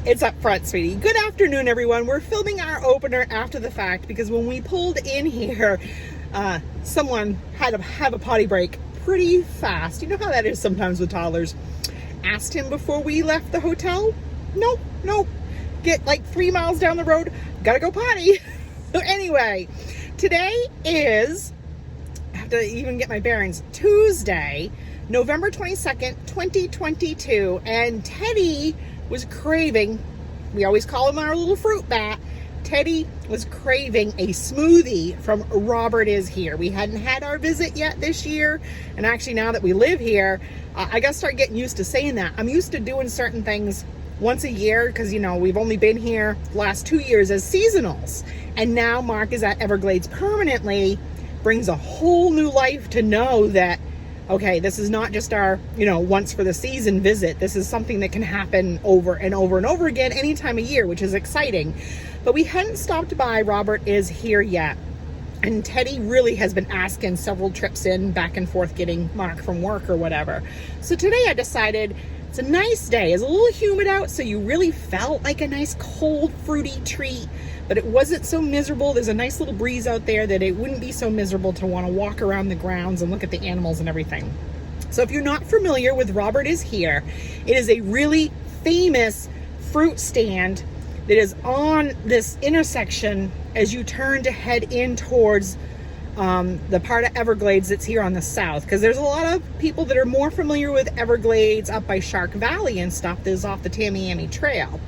It's up front, sweetie. Good afternoon, everyone. We're filming our opener after the fact because when we pulled in here, someone had to have a potty break pretty fast. You know how that is sometimes with toddlers. Asked him before we left the hotel. Nope. Get like 3 miles down the road. Gotta go potty. So anyway, today is, I have to even get my bearings, Tuesday, November 22nd, 2022. And Teddy was craving, we always call him our little fruit bat. Teddy was craving a smoothie from Robert Is Here. We hadn't had our visit yet this year. And actually now that we live here, I got to start getting used to saying that. I'm used to doing certain things once a year because, you know, we've only been here the last 2 years as seasonals. And now Mark is at Everglades permanently. Brings a whole new life to know that, okay, this is not just our, once for the season visit. This is something that can happen over and over and over again any time of year, which is exciting. But we hadn't stopped by Robert Is Here yet. And Teddy really has been asking several trips in, back and forth, getting Mark from work or whatever. So today I decided it's a nice day. It's a little humid out, so you really felt like a nice cold fruity treat. But it wasn't so miserable. There's a nice little breeze out there that it wouldn't be so miserable to want to walk around the grounds and look at the animals and everything. So if you're not familiar with Robert Is Here, it is a really famous fruit stand that is on this intersection as you turn to head in towards the part of Everglades that's here on the south. Because there's a lot of people that are more familiar with Everglades up by Shark Valley and stuff that is off the Tamiami Trail.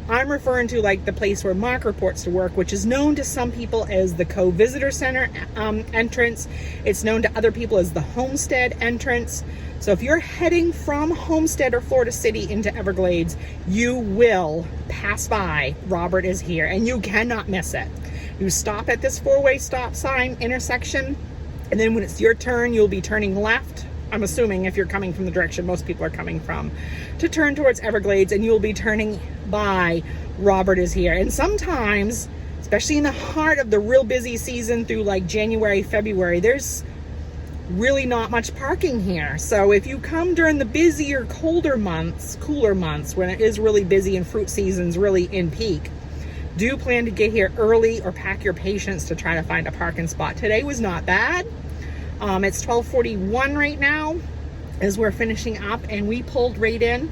I'm referring to like the place where Mark reports to work, which is known to some people as the Cove Visitor Center entrance. It's known to other people as the Homestead entrance. So if you're heading from Homestead or Florida City into Everglades, you will pass by Robert Is Here and you cannot miss it. You stop at this 4-way stop sign intersection, and then when it's your turn, you'll be turning left. I'm assuming if you're coming from the direction most people are coming from, to turn towards Everglades, and you'll be turning by Robert Is Here. And sometimes, especially in the heart of the real busy season through like January, February, there's really not much parking here. So if you come during the busier, cooler months, when it is really busy and fruit season's really in peak, do plan to get here early or pack your patience to try to find a parking spot. Today was not bad. It's 12:41 right now as we're finishing up, and we pulled right in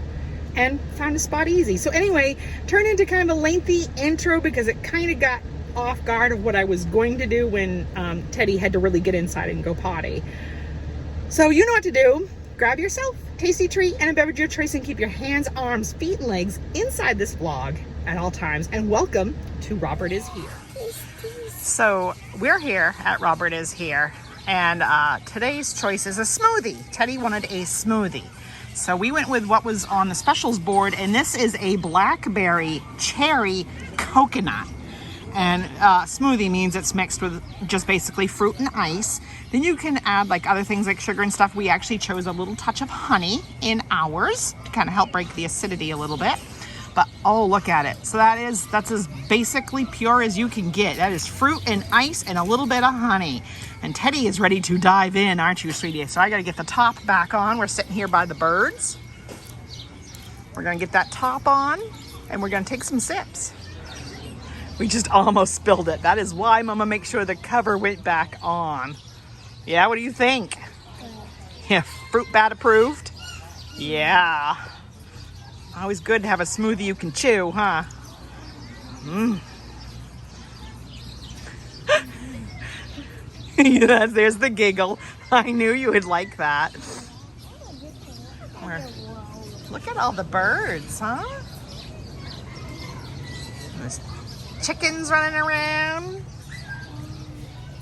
and found a spot easy. So anyway, turned into kind of a lengthy intro because it kind of got off guard of what I was going to do when Teddy had to really get inside and go potty. So you know what to do. Grab yourself a tasty treat and a beverage of your choice and keep your hands, arms, feet, and legs inside this vlog at all times. And welcome to Robert Is Here. So we're here at Robert Is Here. And today's choice is a smoothie. Teddy wanted a smoothie. So we went with what was on the specials board, and this is a blackberry cherry coconut. And smoothie means it's mixed with just basically fruit and ice. Then you can add like other things like sugar and stuff. We actually chose a little touch of honey in ours to kind of help break the acidity a little bit. But oh, look at it. So that's as basically pure as you can get. That is fruit and ice and a little bit of honey. And Teddy is ready to dive in, aren't you, sweetie? So I gotta get the top back on. We're sitting here by the birds. We're gonna get that top on and we're gonna take some sips. We just almost spilled it. That is why Mama makes sure the cover went back on. Yeah, what do you think? Yeah, fruit bat approved? Yeah. Always good to have a smoothie you can chew, huh? Yes, there's the giggle. I knew you would like that. Look at all the birds, huh? There's chickens running around.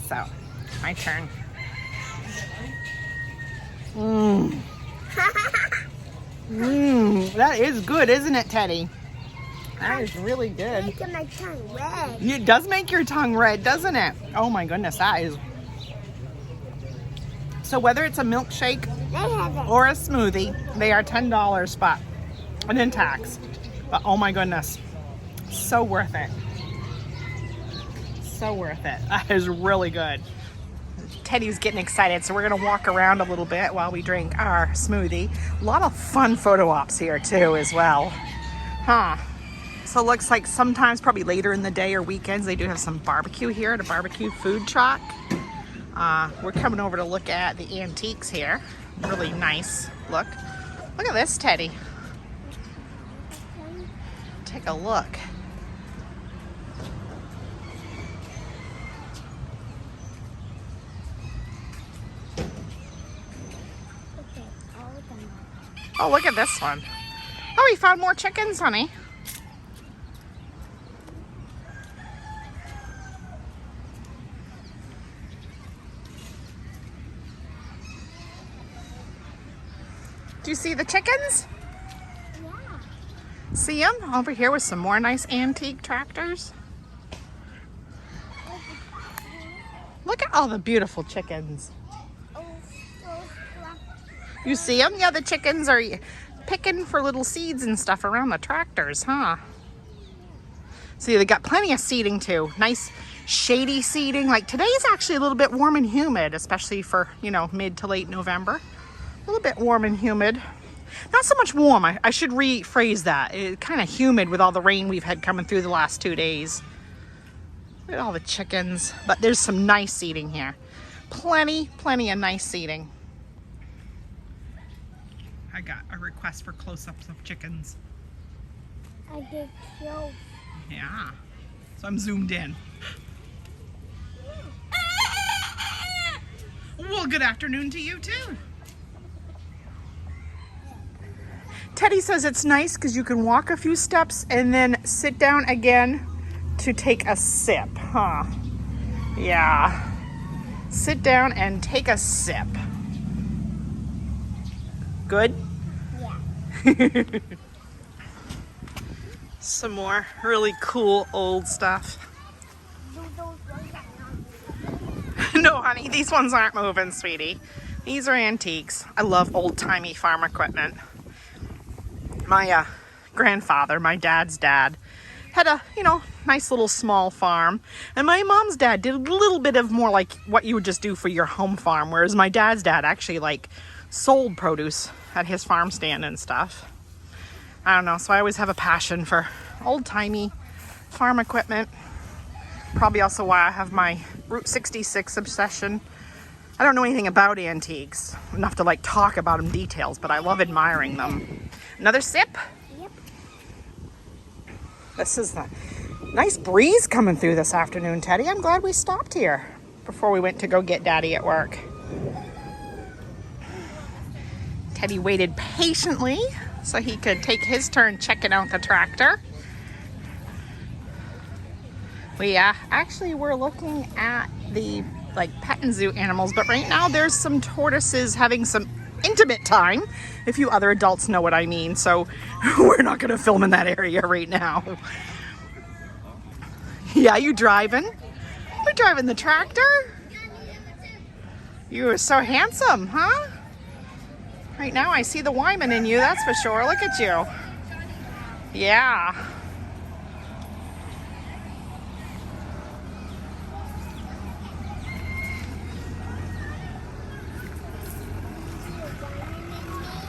So, my turn. That is good, isn't it, Teddy? That is really good. It's making my tongue red. It does make your tongue red, doesn't it? Oh my goodness, that is. So whether it's a milkshake or a smoothie, they are $10 spot and then tax. But oh my goodness, so worth it. So worth it. That is really good. Teddy's getting excited, so we're gonna walk around a little bit while we drink our smoothie. A lot of fun photo ops here too as well. Huh. So it looks like sometimes probably later in the day or weekends they do have some barbecue here at a barbecue food truck. We're coming over to look at the antiques here. Really nice look. Look at this, Teddy. Take a look. Oh, look at this one. Oh, we found more chickens, honey. Do you see the chickens? Yeah. See them? Over here with some more nice antique tractors. Look at all the beautiful chickens. You see them? Yeah, the chickens are picking for little seeds and stuff around the tractors, huh? See, they got plenty of seating too. Nice shady seating. Like today's actually a little bit warm and humid, especially for, you know, mid to late November. A little bit warm and humid. Not so much warm. I should rephrase that. It's kind of humid with all the rain we've had coming through the last 2 days. Look at all the chickens. But there's some nice seating here. Plenty of nice seating. I got a request for close-ups of chickens. I did too. Yeah. So I'm zoomed in. Well, good afternoon to you too. Teddy says it's nice because you can walk a few steps and then sit down again to take a sip, huh? Yeah. Sit down and take a sip. Good? Yeah. Some more really cool old stuff. No, honey, these ones aren't moving, sweetie. These are antiques. I love old-timey farm equipment. My grandfather, my dad's dad, had a, you know, nice little small farm. And my mom's dad did a little bit of more like what you would just do for your home farm. Whereas my dad's dad actually like sold produce at his farm stand and stuff. I don't know, so I always have a passion for old-timey farm equipment. Probably also why I have my Route 66 obsession. I don't know anything about antiques, enough to like talk about them details, but I love admiring them. Another sip? Yep. This is the nice breeze coming through this afternoon, Teddy. I'm glad we stopped here before we went to go get Daddy at work. Teddy waited patiently so he could take his turn checking out the tractor. We actually were looking at the like pet and zoo animals, but right now there's some tortoises having some intimate time, if you other adults know what I mean. So we're not going to film in that area right now. Yeah, you driving? You're driving the tractor? You are so handsome, huh? Right now I see the Wyman in you, that's for sure. Look at you. Yeah.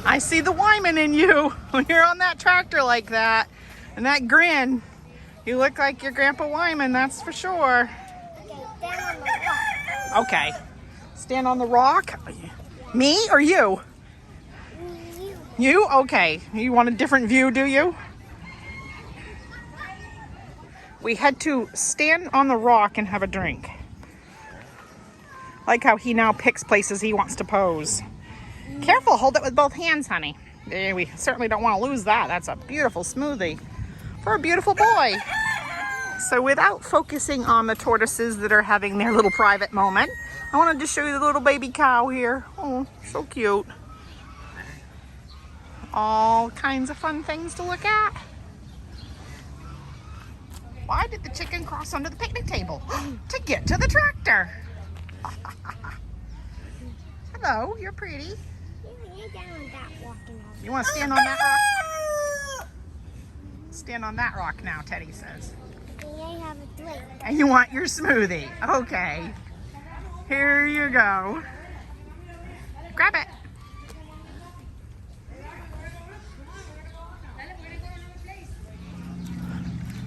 I see the Wyman in you when you're on that tractor like that. And that grin. You look like your Grandpa Wyman, that's for sure. Okay. Stand on the rock? Me or you? You? Okay. You want a different view, do you? We had to stand on the rock and have a drink. Like how he now picks places he wants to pose. Careful, hold it with both hands, honey. We certainly don't want to lose that. That's a beautiful smoothie for a beautiful boy. So without focusing on the tortoises that are having their little private moment, I wanted to show you the little baby cow here. Oh, so cute. All kinds of fun things to look at. Why did the chicken cross under the picnic table? To get to the tractor. Hello, you're pretty. You want to stand on that rock? Stand on that rock now, Teddy says. And you want your smoothie. Okay. Here you go. Grab it.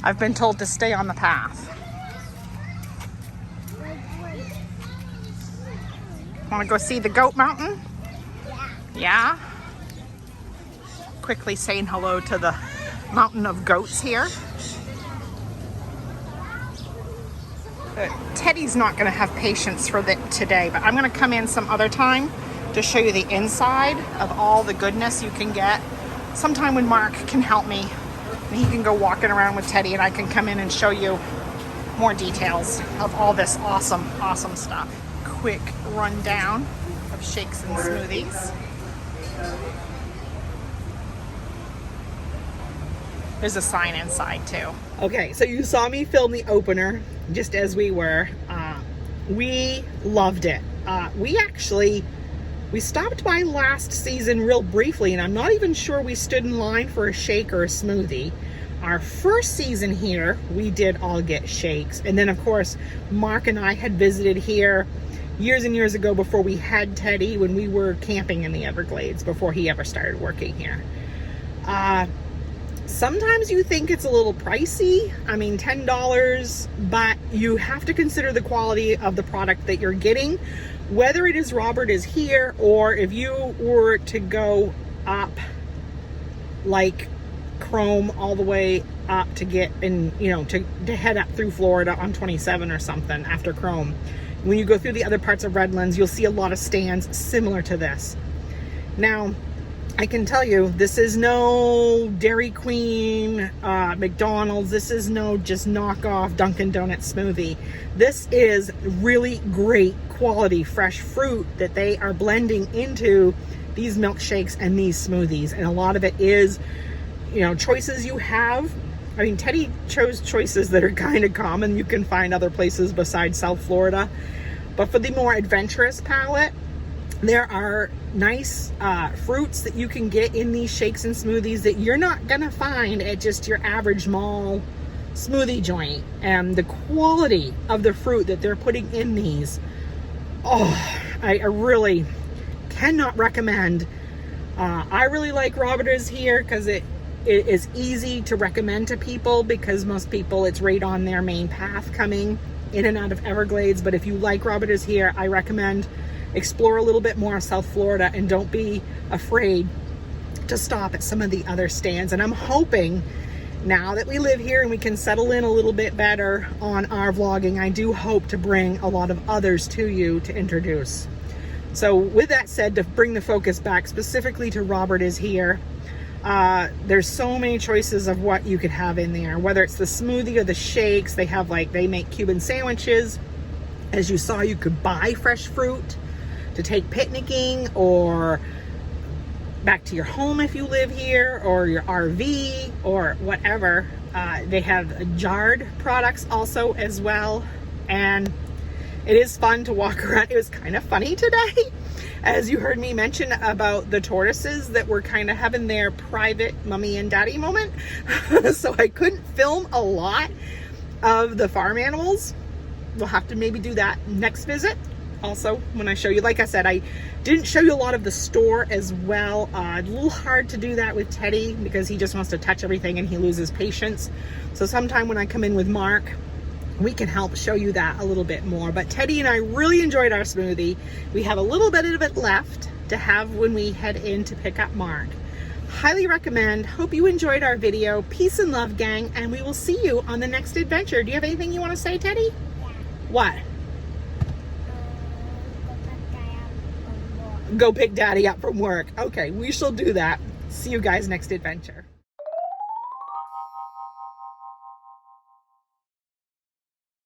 I've been told to stay on the path. Want to go see the goat mountain? Yeah? Quickly saying hello to the mountain of goats here. Teddy's not going to have patience for today, but I'm going to come in some other time to show you the inside of all the goodness you can get. Sometime when Mark can help me, and he can go walking around with Teddy, and I can come in and show you more details of all this awesome, awesome stuff. Quick rundown of shakes and smoothies. There's a sign inside too. Okay, so you saw me film the opener just as we were. We loved it. We stopped by last season real briefly, and I'm not even sure we stood in line for a shake or a smoothie. Our first season here, we did all get shakes. And then of course, Mark and I had visited here years and years ago before we had Teddy, when we were camping in the Everglades, before he ever started working here. Sometimes you think it's a little pricey. I mean, $10, but you have to consider the quality of the product that you're getting, whether it is Robert is here, or if you were to go up like Chrome all the way up to get in, you know, to head up through Florida on 27 or something after Chrome. When you go through the other parts of Redlands, you'll see a lot of stands similar to this. Now, I can tell you, this is no Dairy Queen, McDonald's. This is no just knockoff Dunkin' Donuts smoothie. This is really great quality fresh fruit that they are blending into these milkshakes and these smoothies. And a lot of it is, you know, choices you have. I mean, Teddy chose choices that are kind of common. You can find other places besides South Florida. But for the more adventurous palate, there are nice fruits that you can get in these shakes and smoothies that you're not gonna find at just your average mall smoothie joint. And the quality of the fruit that they're putting in these, oh, I really cannot recommend. I really like Robert is here because it is easy to recommend to people, because most people, it's right on their main path coming in and out of Everglades. But if you like Robert is here, I recommend explore a little bit more of South Florida, and don't be afraid to stop at some of the other stands. And I'm hoping, now that we live here and we can settle in a little bit better on our vlogging, I do hope to bring a lot of others to you to introduce. So with that said, to bring the focus back specifically to Robert is here, there's so many choices of what you could have in there, whether it's the smoothie or the shakes. They have, like, they make Cuban sandwiches. As you saw, you could buy fresh fruit to take picnicking or back to your home if you live here, or your RV or whatever. They have jarred products also as well. And it is fun to walk around. It was kind of funny today, as you heard me mention about the tortoises that were kind of having their private mommy and daddy moment. So I couldn't film a lot of the farm animals. We'll have to maybe do that next visit. Also, when I show you, like I said, I didn't show you a lot of the store as well. A little hard to do that with Teddy because he just wants to touch everything and he loses patience. So sometime when I come in with Mark, we can help show you that a little bit more. But Teddy and I really enjoyed our smoothie. We have a little bit of it left to have when we head in to pick up Mark. Highly recommend. Hope you enjoyed our video. Peace and love, gang, and we will see you on the next adventure. Do you have anything you want to say, Teddy? Yeah. What? Go pick Daddy up from work. Okay, we shall do that. See you guys next adventure.